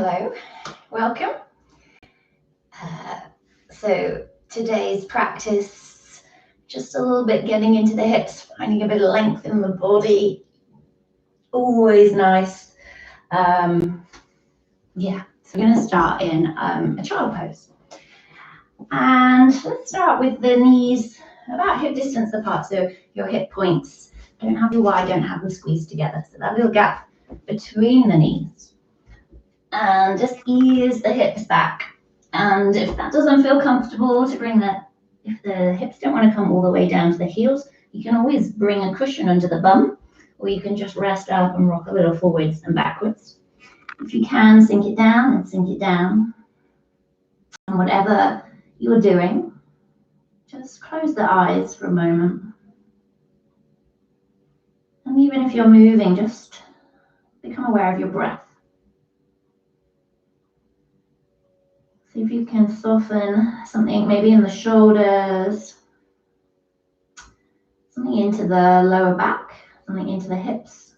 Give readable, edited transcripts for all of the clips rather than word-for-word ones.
Hello, welcome. So today's practice, just a little bit getting into the hips, finding a bit of length in the body. Always nice. So we're going to start in a child pose. And let's start with the knees about hip distance apart. So your hip points don't have them wide, don't have them squeezed together. So that little gap between the knees. And just ease the hips back. And if that doesn't feel comfortable to bring if the hips don't want to come all the way down to the heels, you can always bring a cushion under the bum, or you can just rest up and rock a little forwards and backwards. If you can, sink it down and sink it down. And whatever you're doing, just close the eyes for a moment. And even if you're moving, just become aware of your breath. See if you can soften something maybe in the shoulders, something into the lower back, something into the hips.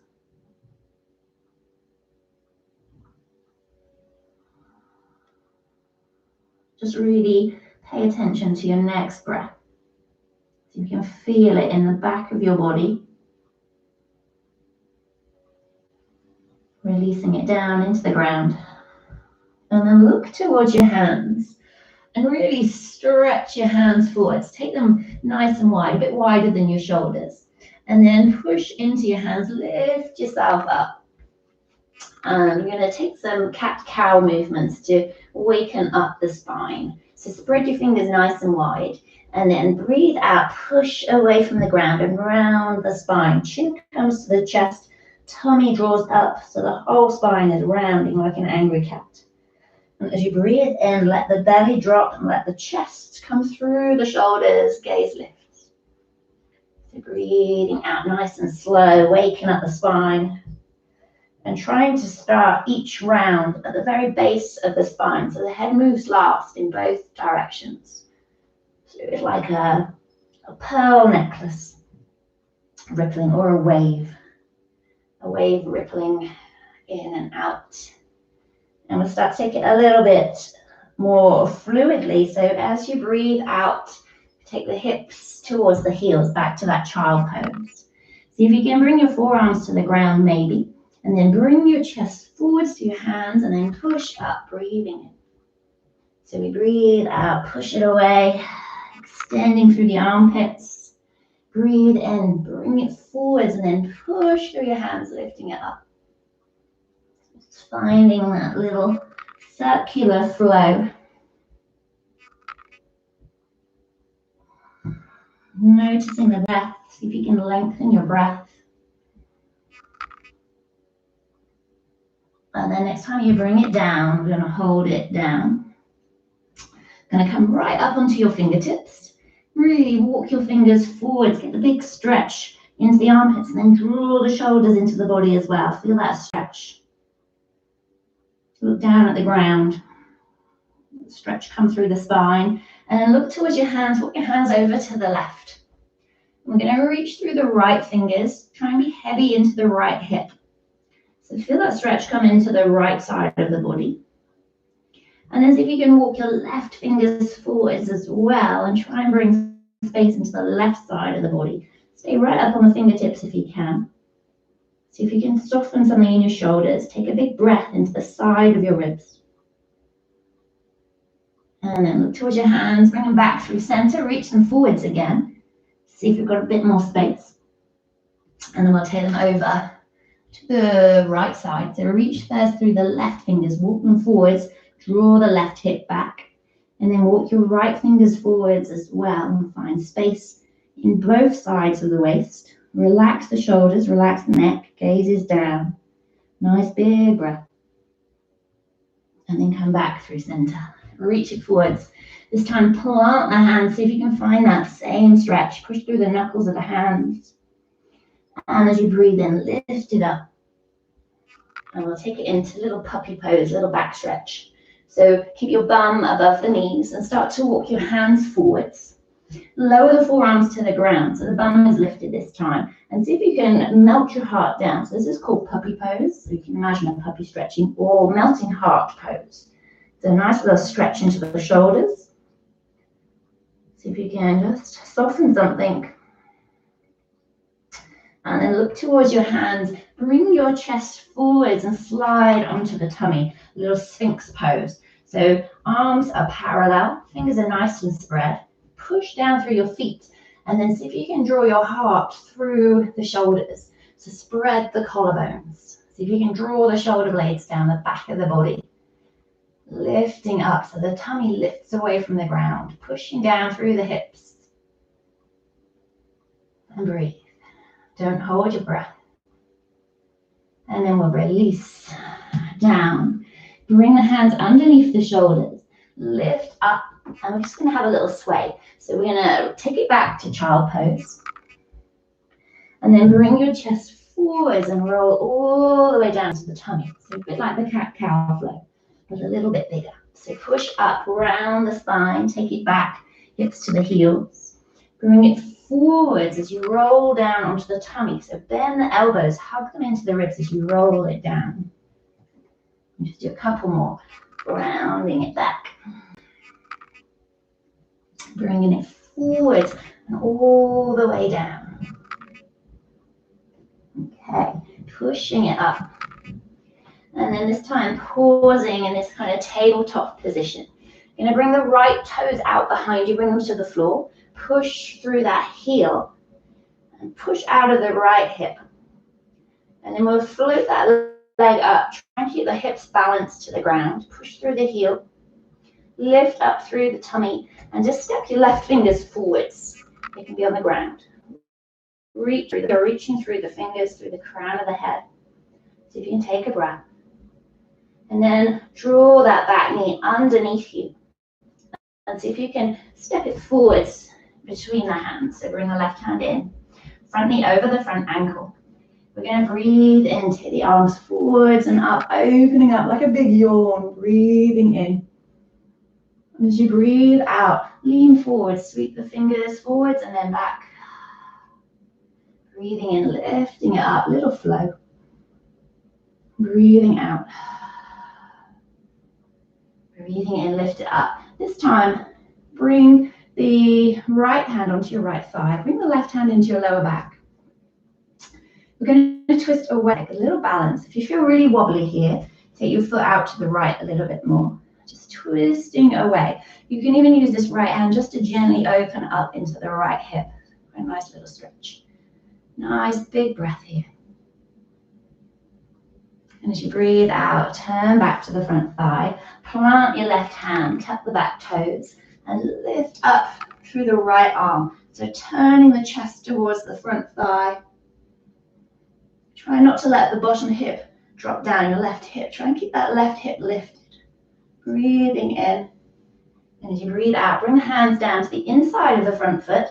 Just really pay attention to your next breath. So you can feel it in the back of your body. Releasing it down into the ground. And then look towards your hands and really stretch your hands forwards. Take them nice and wide, a bit wider than your shoulders. And then push into your hands, lift yourself up. And you're going to take some cat-cow movements to waken up the spine. So spread your fingers nice and wide. And then breathe out, push away from the ground and round the spine. Chin comes to the chest, tummy draws up, so the whole spine is rounding like an angry cat. And as you breathe in, let the belly drop and let the chest come through the shoulders, gaze lifts. So breathing out nice and slow, waking up the spine. And trying to start each round at the very base of the spine, so the head moves last in both directions. So it's like a pearl necklace rippling, or a wave rippling in and out. And we'll start to take it a little bit more fluidly. So as you breathe out, take the hips towards the heels, back to that child pose. See if you can bring your forearms to the ground maybe, and then bring your chest forwards to your hands and then push up, breathing in. So we breathe out, push it away, extending through the armpits. Breathe in, bring it forwards and then push through your hands, lifting it up. Just finding that little circular flow. Noticing the breath, see if you can lengthen your breath. And then next time you bring it down, we're going to hold it down. Going to come right up onto your fingertips. Really walk your fingers forwards, get the big stretch into the armpits, and then draw the shoulders into the body as well. Feel that stretch. Look down at the ground. Stretch come through the spine. And then look towards your hands, walk your hands over to the left. We're going to reach through the right fingers, try and be heavy into the right hip. So feel that stretch come into the right side of the body. And then see if you can walk your left fingers forwards as well and try and bring space into the left side of the body. Stay right up on the fingertips if you can. See if you can soften something in your shoulders. Take a big breath into the side of your ribs. And then look towards your hands, bring them back through center, reach them forwards again. See if you've got a bit more space. And then we'll take them over to the right side. So reach first through the left fingers, walk them forwards, draw the left hip back, and then walk your right fingers forwards as well and find space in both sides of the waist. Relax the shoulders, relax the neck, gazes down. Nice big breath. And then come back through center. Reach it forwards. This time plant the hands, see if you can find that same stretch. Push through the knuckles of the hands. And as you breathe in, lift it up. And we'll take it into little puppy pose, little back stretch. So keep your bum above the knees and start to walk your hands forwards. Lower the forearms to the ground, so the bum is lifted this time. And see if you can melt your heart down. So this is called puppy pose. So you can imagine a puppy stretching, or melting heart pose. So a nice little stretch into the shoulders. See if you can just soften something. And then look towards your hands. Bring your chest forwards and slide onto the tummy. A little sphinx pose. So arms are parallel, fingers are nice and spread. Push down through your feet. And then see if you can draw your heart through the shoulders. So spread the collarbones. See if you can draw the shoulder blades down the back of the body. Lifting up so the tummy lifts away from the ground. Pushing down through the hips. And breathe. Don't hold your breath. And then we'll release down. Bring the hands underneath the shoulders. Lift up. And we're just going to have a little sway. So we're going to take it back to child pose. And then bring your chest forwards and roll all the way down to the tummy. So a bit like the cat-cow flow, but a little bit bigger. So push up, round the spine, take it back, hips to the heels. Bring it forwards as you roll down onto the tummy. So bend the elbows, hug them into the ribs as you roll it down. And just do a couple more, rounding it back. Bringing it forward and all the way down. Okay, pushing it up. And then this time pausing in this kind of tabletop position. You're going to bring the right toes out behind you, bring them to the floor. Push through that heel and push out of the right hip. And then we'll float that leg up. Try and keep the hips balanced to the ground. Push through the heel. Lift up through the tummy and just step your left fingers forwards. They can be on the ground. Reach through, you're reaching through the fingers, through the crown of the head. So if you can take a breath. And then draw that back knee underneath you. And see if you can step it forwards between the hands. So bring the left hand in. Front knee over the front ankle. We're going to breathe in, take the arms forwards and up, opening up like a big yawn, breathing in. And as you breathe out, lean forward, sweep the fingers forwards and then back. Breathing in, lifting it up, little flow. Breathing out. Breathing in, lift it up. This time, bring the right hand onto your right thigh. Bring the left hand into your lower back. We're going to twist away, a little balance. If you feel really wobbly here, take your foot out to the right a little bit more. Just twisting away. You can even use this right hand just to gently open up into the right hip. A nice little stretch. Nice big breath here. And as you breathe out, turn back to the front thigh. Plant your left hand, tap the back toes, and lift up through the right arm. So turning the chest towards the front thigh. Try not to let the bottom hip drop down, your left hip. Try and keep that left hip lifted. Breathing in. And as you breathe out, bring the hands down to the inside of the front foot.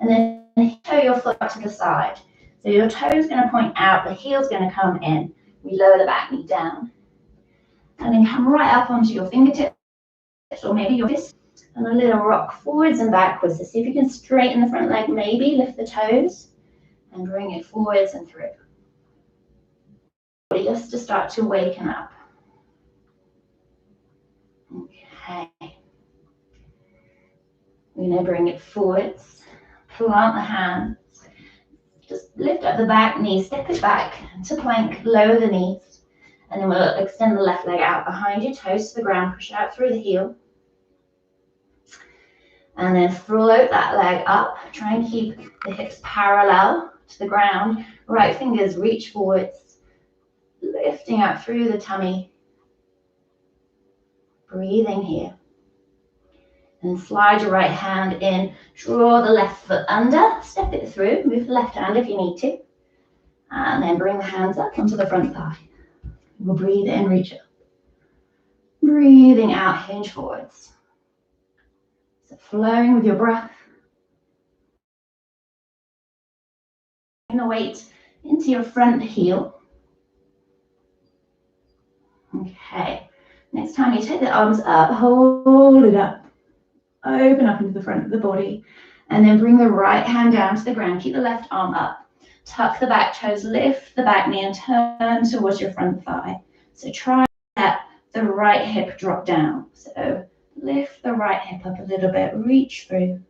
And then toe your foot to the side. So your toe is going to point out, the heel's going to come in. We lower the back knee down. And then come right up onto your fingertips, or maybe your fist. And a little rock forwards and backwards. So see if you can straighten the front leg, maybe lift the toes. And bring it forwards and through. Just to start to waken up. Okay. We're going to bring it forwards. Plant the hands. Just lift up the back knee, step it back to plank, lower the knees. And then we'll extend the left leg out behind you, toes to the ground, push out through the heel. And then float that leg up. Try and keep the hips parallel to the ground. Right fingers reach forwards, lifting out through the tummy. Breathing here. And slide your right hand in, draw the left foot under, step it through, move the left hand if you need to. And then bring the hands up onto the front thigh. We'll breathe in, reach up. Breathing out, hinge forwards. So flowing with your breath. Bring the weight into your front heel. Okay. Next time you take the arms up, hold it up. Open up into the front of the body. And then bring the right hand down to the ground. Keep the left arm up. Tuck the back toes, lift the back knee and turn towards your front thigh. So try that the right hip drop down. So lift the right hip up a little bit, reach through.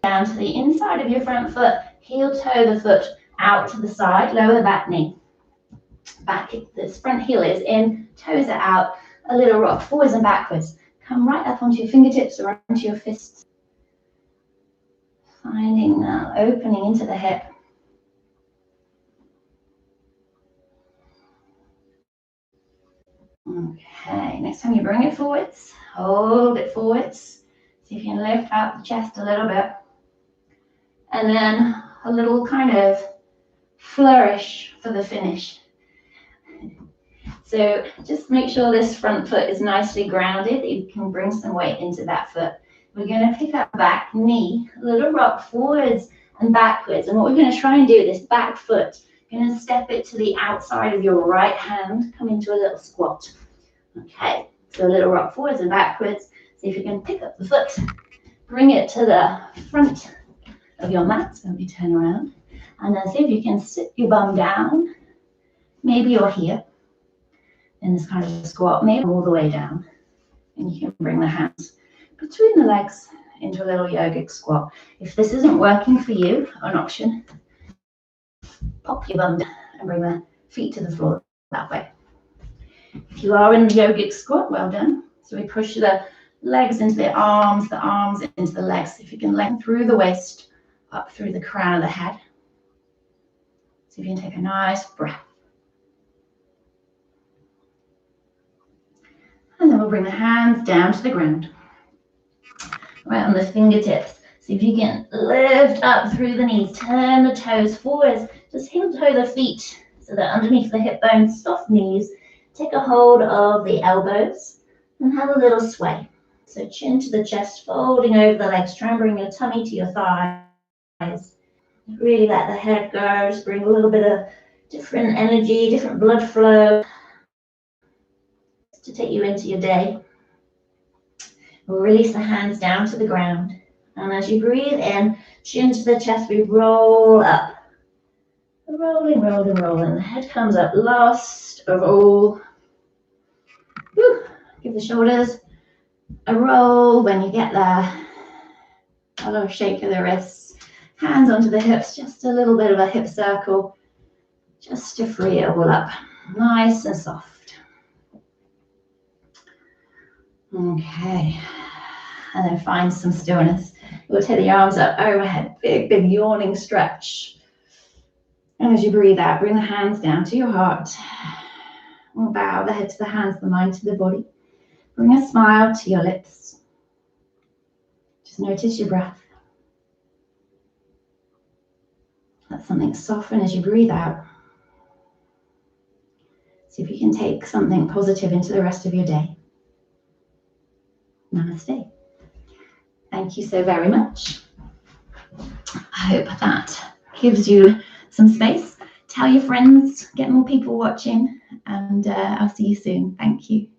Down to the inside of your front foot, heel toe the foot out to the side, lower the back knee. Back, this front heel is in, toes are out, a little rock forwards and backwards. Come right up onto your fingertips or onto your fists. Finding that opening into the hip. Okay, next time you bring it forwards, hold it forwards. See if you can lift out the chest a little bit. And then a little kind of flourish for the finish. So just make sure this front foot is nicely grounded. You can bring some weight into that foot. We're going to pick up back knee, a little rock forwards and backwards. And what we're going to try and do, this back foot, you're going to step it to the outside of your right hand, come into a little squat. Okay, so a little rock forwards and backwards. See if you can pick up the foot, bring it to the front of your mat. So we turn around. And then see if you can sit your bum down. Maybe you're here in this kind of squat, maybe all the way down. And you can bring the hands between the legs into a little yogic squat. If this isn't working for you, an option, pop your bum down and bring the feet to the floor that way. If you are in the yogic squat, well done. So we push the legs into the arms into the legs. If you can lengthen through the waist, up through the crown of the head. So if you can take a nice breath. And then we'll bring the hands down to the ground. Right on the fingertips. See if you can lift up through the knees. Turn the toes forwards. Just heel toe the feet so that underneath the hip bones, soft knees. Take a hold of the elbows and have a little sway. So chin to the chest, folding over the legs. Try and bring your tummy to your thighs. Really let the head go. Just bring a little bit of different energy, different blood flow to take you into your day. We'll release the hands down to the ground. And as you breathe in, chin to the chest, we roll up. Rolling, rolling, rolling. The head comes up last of all. Whew. Give the shoulders a roll when you get there. A little shake of the wrists. Hands onto the hips, just a little bit of a hip circle, just to free it all up. Nice and soft. Okay, and then find some stillness. We'll take the arms up overhead, big, big yawning stretch. And as you breathe out, bring the hands down to your heart. We'll bow the head to the hands, the mind to the body. Bring a smile to your lips. Just notice your breath. Let something soften as you breathe out. See if you can take something positive into the rest of your day. Namaste. Thank you so very much. I hope that gives you some space. Tell your friends, get more people watching, and I'll see you soon. Thank you.